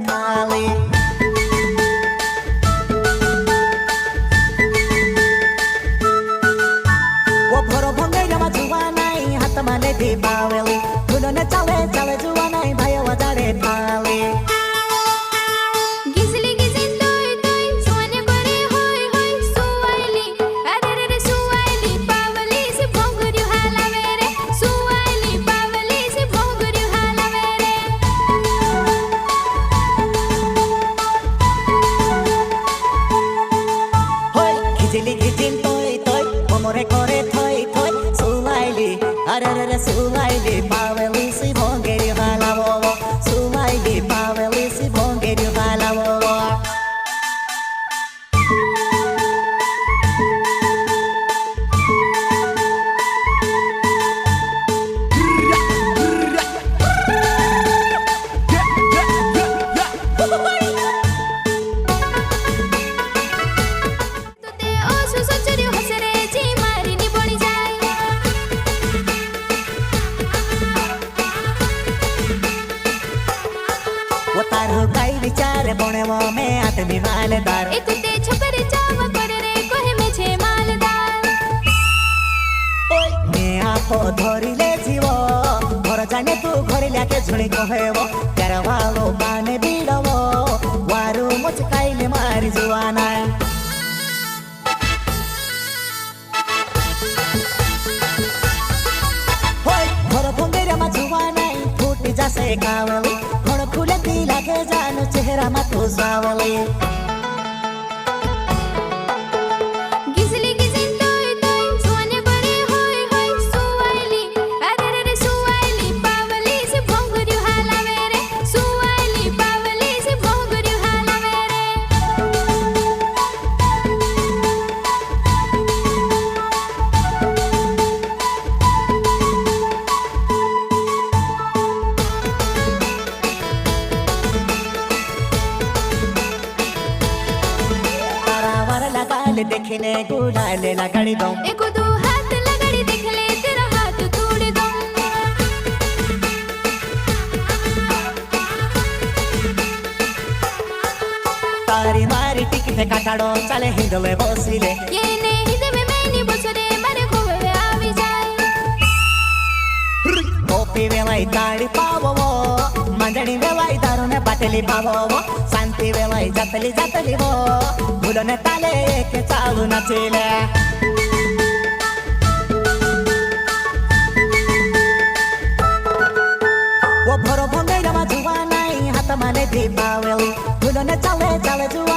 थाली वो भरो भंगे जमा जुआ नहीं हाथ माने दीपावली फूलों ने चले चले जुआ नहीं भाई वजारे थाली Gijili gijin toy toy, momore kore toy toy, sulaili, ararara sulaili, paveli si bongeri halavo, sulaili, paveli si bongeri halavo. वो तारो काई विचार बने वो मैं आदमी मालदार एकुते छपर चाव करे रे कोहे में छे मालदार ओय मैं आपो धोरी ले जीवो घर जाने तू घरे लाके झुणी कहेवो करवालो बाने बीडवो वारू मुझ काईले मारी जुआना होय घर भंगेरा मा जुआना फूटी जासे कावली खुले दिला के जानो चेहरा मा तो सावली गिजली गिजिन तोय तोय सोने बरे होय होय सुवाइली अरे सुवाइली पावली से भोंगुरु हालावे रे सुवाइली पावली से भोंगुरु हालावे देखने गुलाले लगाड़ी दो एको दो हाथ लगड़ी देख ले तेरा हाथ तोड़ दो तारी मारी टिकटे काटाड़ो चले हिंदले बसिले ये ने हिंदे मैनी बसरे मारे खोवे आवी जाए कोपी वेलाई ताड़ी पावो मंजणी वेलाई दारू ने बाटली पावो शांति वेलाई जतली जतली वो भूलो ने ताले के चालू नचीले वो भरो भंगे जमा जुआ नहीं हाथ माने दीपावली भूलो ने चले चले जुआ